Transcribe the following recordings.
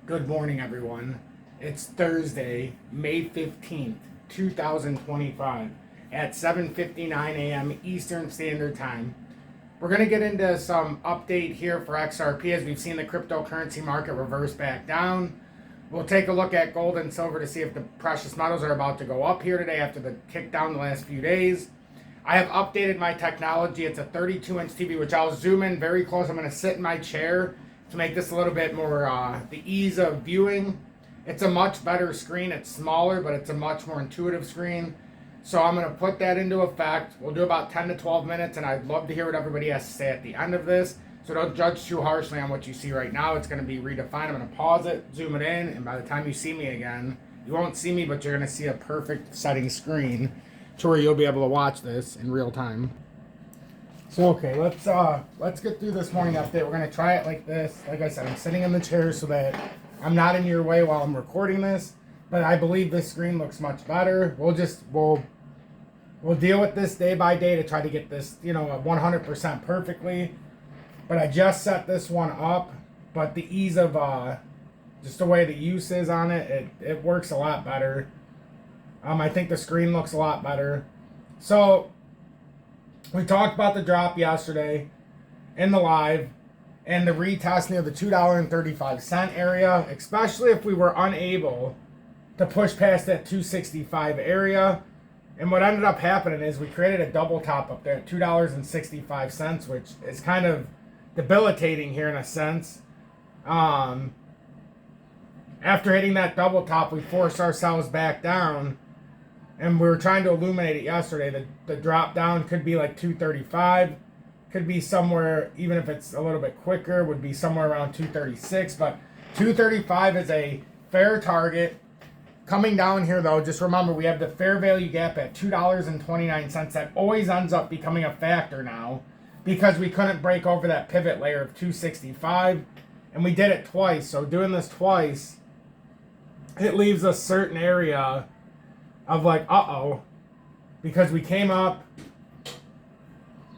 Good morning, everyone. It's Thursday, May 15th, 2025 at 7:59 a.m. Eastern Standard Time. We're going to get into some update here for XRP as we've seen the cryptocurrency market reverse back down. We'll take a look at gold and silver to see if the precious metals are about to go up here today after the kick down the last few days. I have updated my technology. It's a 32-inch TV, which I'll zoom in very close. I'm going to sit in my chair to make this a little bit more the ease of viewing. It's a much better screen. It's smaller, but it's a much more intuitive screen. So I'm going to put that into effect. We'll do about 10 to 12 minutes, and I'd love to hear what everybody has to say at the end of this. So don't judge too harshly on what you see right now. It's going to be redefined. I'm going to pause it, zoom it in, and by the time you see me again, you won't see me, but you're going to see a perfect setting screen to where you'll be able to watch this in real time. So okay, let's get through this morning update. We're gonna try it like this. Like I said, I'm sitting in the chair so that I'm not in your way while I'm recording this. But I believe this screen looks much better. We'll deal with this day by day to try to get this, 100% perfectly. But I just set this one up. But the ease of just the way the use is on it, it works a lot better. I think the screen looks a lot better. So we talked about the drop yesterday in the live and the retest near the $2.35 area, especially if we were unable to push past that 265 area. And what ended up happening is we created a double top up there at $2.65, which is kind of debilitating here in a sense. After hitting that double top, we forced ourselves back down. And we were trying to illuminate it yesterday. The drop down could be like 235. Could be somewhere, even if it's a little bit quicker, would be somewhere around 236. But 235 is a fair target. Coming down here, though, just remember we have the fair value gap at $2.29. That always ends up becoming a factor now because we couldn't break over that pivot layer of 265. And we did it twice. So doing this twice, it leaves a certain area of like, because we came up,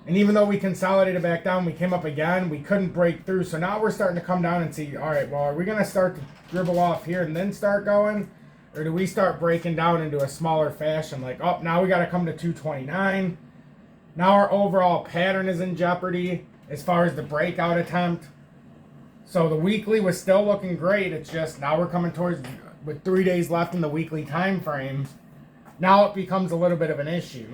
and even though we consolidated back down, we came up again, we couldn't break through. So now we're starting to come down and see, all right, well, are we going to start to dribble off here and then start going? Or do we start breaking down into a smaller fashion? Like, now we got to come to 229. Now our overall pattern is in jeopardy as far as the breakout attempt. So the weekly was still looking great. It's just now we're coming towards, with 3 days left in the weekly time frame. Now it becomes a little bit of an issue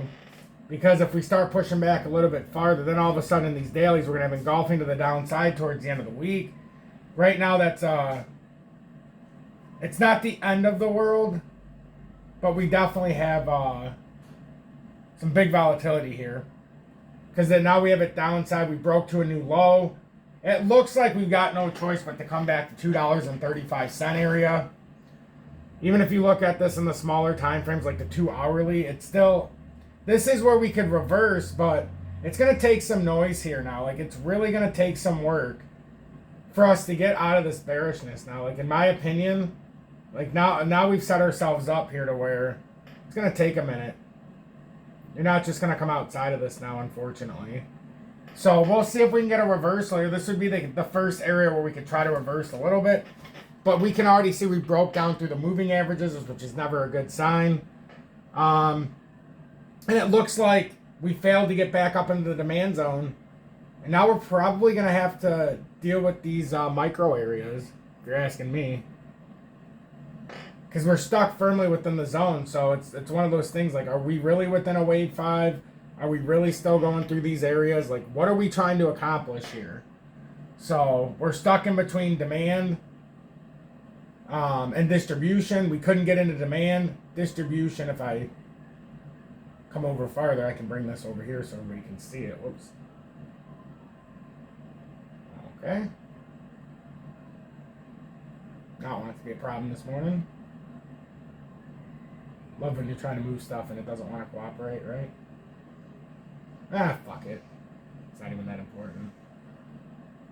because if we start pushing back a little bit farther, then all of a sudden in these dailies we're going to have engulfing to the downside towards the end of the week. Right now that's it's not the end of the world, but we definitely have some big volatility here because then now we have it downside. We broke to a new low. It looks like we've got no choice but to come back to $2.35 area. Even if you look at this in the smaller time frames, like the 2 hourly, it's still, this is where we could reverse, but it's going to take some noise here now. Like, it's really going to take some work for us to get out of this bearishness now. Like, in my opinion, like now we've set ourselves up here to where it's going to take a minute. You're not just going to come outside of this now, unfortunately. So we'll see if we can get a reversal here. This would be the first area where we could try to reverse a little bit. But we can already see we broke down through the moving averages, which is never a good sign. And it looks like we failed to get back up into the demand zone. And now we're probably going to have to deal with these micro areas, if you're asking me. Because we're stuck firmly within the zone. So it's one of those things like, are we really within a wave 5? Are we really still going through these areas? Like, what are we trying to accomplish here? So we're stuck in between demand and distribution. We couldn't get into demand. Distribution, if I come over farther, I can bring this over here so everybody can see it. Whoops. Okay. Not want it to be a problem this morning. Love when you're trying to move stuff and it doesn't want to cooperate, right? Fuck it. It's not even that important.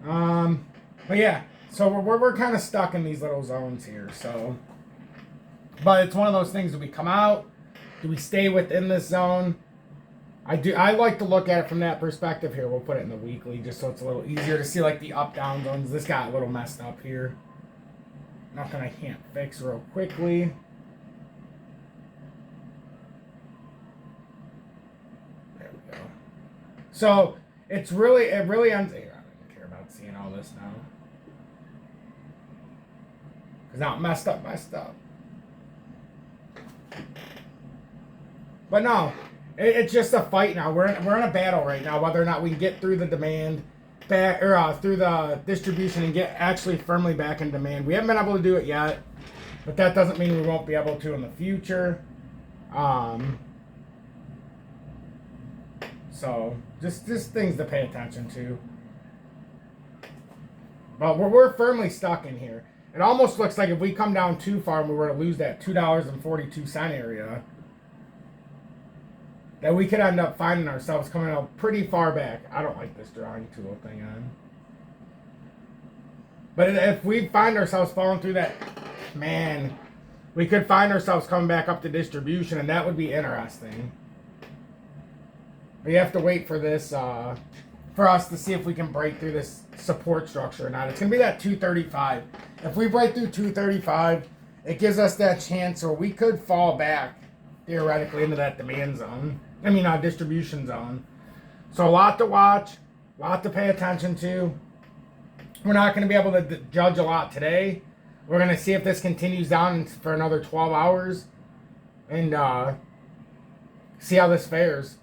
But yeah. So we're kind of stuck in these little zones here. So, but it's one of those things. Do we come out? Do we stay within this zone? I like to look at it from that perspective here. We'll put it in the weekly just so it's a little easier to see like the up down zones. This got a little messed up here. Nothing I can't fix real quickly. There we go. So it really ends. I don't care about seeing all this now. Because now it messed up my stuff. But no, it's just a fight now. We're in a battle right now, whether or not we can get through the demand back, or through the distribution and get actually firmly back in demand. We haven't been able to do it yet, but that doesn't mean we won't be able to in the future. So just things to pay attention to. But we're firmly stuck in here. It almost looks like if we come down too far and we were to lose that $2.42 area, that we could end up finding ourselves coming out pretty far back. I don't like this drawing tool thing on. But if we find ourselves falling through that, man, we could find ourselves coming back up to distribution, and that would be interesting. But you have to wait for this, for us to see if we can break through this support structure or not. It's going to be that 235. If we break through 235, it gives us that chance where we could fall back, theoretically, into that demand zone. I mean, distribution zone. So a lot to watch, a lot to pay attention to. We're not going to be able to judge a lot today. We're going to see if this continues down for another 12 hours and see how this fares.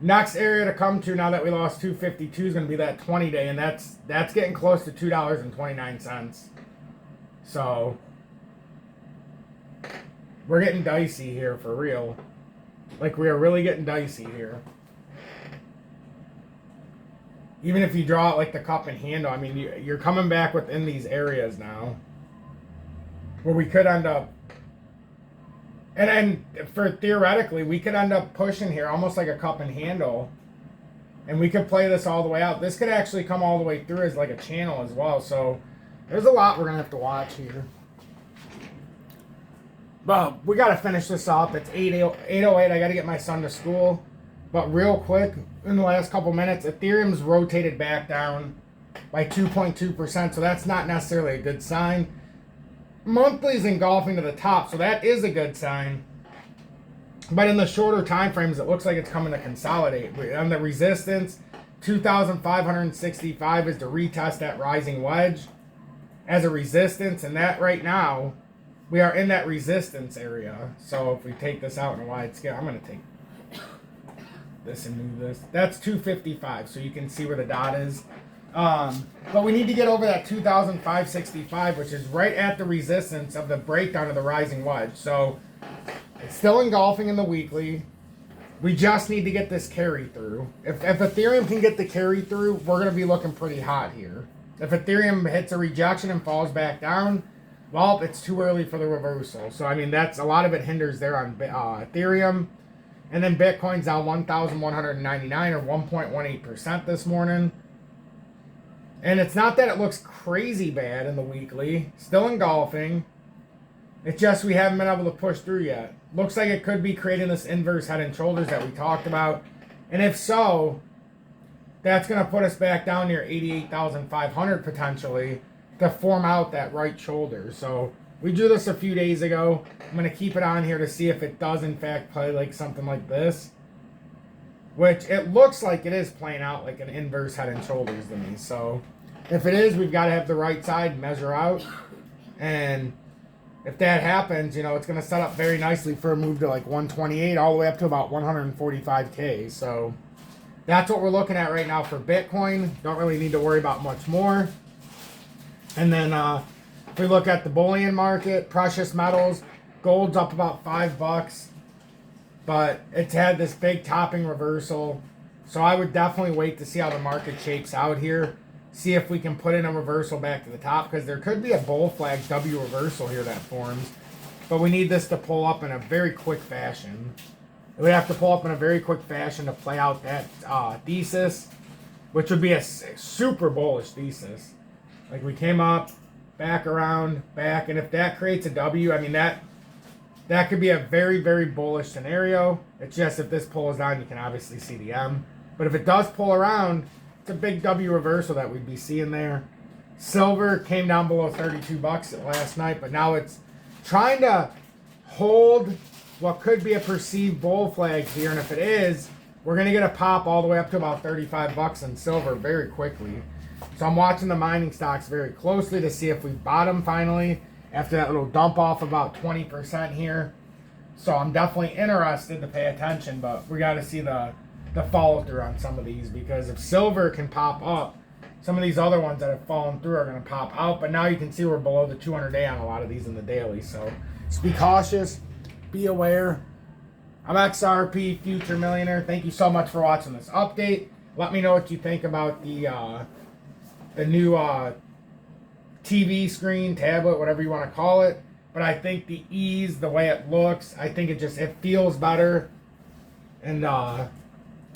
Next area to come to now that we lost 252 is going to be that 20-day, and that's getting close to $2.29. So we're getting dicey here for real. Like, we are really getting dicey here. Even if you draw it like the cup and handle, I mean, you're coming back within these areas now where we could end up, and for theoretically, we could end up pushing here almost like a cup and handle, and we could play this all the way out. This could actually come all the way through as like a channel as well. So there's a lot we're going to have to watch here. Well, we got to finish this up. It's 8:08. I got to get my son to school. But real quick, in the last couple minutes, Ethereum's rotated back down by 2.2%. So that's not necessarily a good sign. Monthly's engulfing to the top. So that is a good sign. But in the shorter time frames, it looks like it's coming to consolidate. On the resistance, 2,565 is to retest that rising wedge as a resistance. And that right now, we are in that resistance area. So if we take this out in a wide scale, I'm going to take this and move this. That's 255, so you can see where the dot is. But we need to get over that 2,565, which is right at the resistance of the breakdown of the rising wedge. So it's still engulfing in the weekly. We just need to get this carry through. If Ethereum can get the carry through, we're going to be looking pretty hot here. If Ethereum hits a rejection and falls back down, well, it's too early for the reversal. So, I mean, that's a lot of it hinders there on Ethereum. And then Bitcoin's down 1,199 or 1.18% this morning. And it's not that it looks crazy bad in the weekly. Still engulfing. It's just we haven't been able to push through yet. Looks like it could be creating this inverse head and shoulders that we talked about. And if so, that's going to put us back down near 88,500 potentially to form out that right shoulder. So we drew this a few days ago. I'm going to keep it on here to see if it does in fact play like something like this. Which it looks like it is playing out like an inverse head and shoulders to me. So if it is, we've got to have the right side measure out. And if that happens, you know, it's going to set up very nicely for a move to like 128 all the way up to about 145K. So that's what we're looking at right now for Bitcoin. Don't really need to worry about much more. And then if we look at the bullion market, precious metals, gold's up about $5, but it's had this big topping reversal. So I would definitely wait to see how the market shakes out here. See if we can put in a reversal back to the top, because there could be a bull flag W reversal here that forms. But we need this to pull up in a very quick fashion. We have to pull up in a very quick fashion to play out that thesis, which would be a super bullish thesis. Like we came up, back around, back, and if that creates a W, I mean that could be a very, very bullish scenario. It's just if this pulls down, you can obviously see the M. But if it does pull around, it's a big W reversal that we'd be seeing there. Silver came down below 32 bucks last night, but now it's trying to hold what could be a perceived bull flag here. And if it is, we're going to get a pop all the way up to about 35 bucks in silver very quickly. So I'm watching the mining stocks very closely to see if we bottom finally after that little dump off about 20% here. So I'm definitely interested to pay attention, but we got to see the follow through on some of these, because if silver can pop up, some of these other ones that have fallen through are going to pop out. But now you can see we're below the 200-day on a lot of these in the daily. So just be cautious, be aware. I'm XRP Future Millionaire. Thank you so much for watching this update. Let me know what you think about the new TV screen, tablet, whatever you want to call it. But I think the ease, the way it looks, I think it feels better. And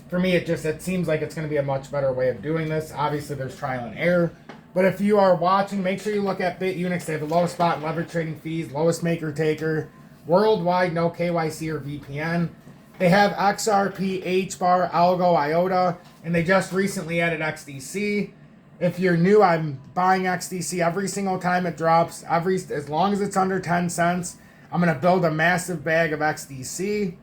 for me, it seems like it's going to be a much better way of doing this. Obviously, there's trial and error. But if you are watching, make sure you look at Bitunix. They have the lowest spot and leverage trading fees, lowest maker taker, worldwide, no KYC or VPN. They have XRP, HBAR, ALGO, IOTA, and they just recently added XDC. If you're new, I'm buying XDC every single time it drops. As long as it's under 10 cents, I'm going to build a massive bag of XDC.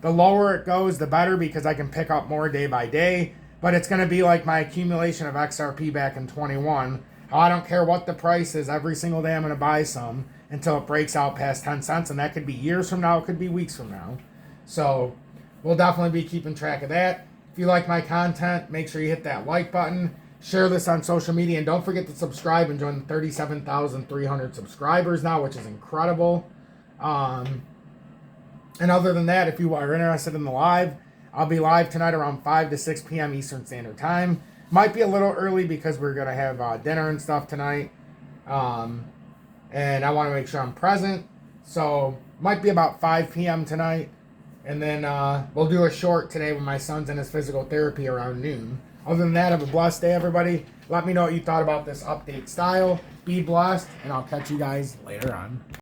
The lower it goes, the better, because I can pick up more day by day. But it's going to be like my accumulation of XRP back in 21. I don't care what the price is. Every single day I'm going to buy some until it breaks out past 10 cents. And that could be years from now. It could be weeks from now. So we'll definitely be keeping track of that. If you like my content, make sure you hit that like button. Share this on social media. And don't forget to subscribe and join the 37,300 subscribers now, which is incredible. And other than that, if you are interested in the live, I'll be live tonight around 5 to 6 p.m. Eastern Standard Time. Might be a little early because we're going to have dinner and stuff tonight. And I want to make sure I'm present. So, might be about 5 p.m. tonight. And then we'll do a short today when my son's in his physical therapy around noon. Other than that, have a blessed day, everybody. Let me know what you thought about this update style. Be blessed, and I'll catch you guys later on.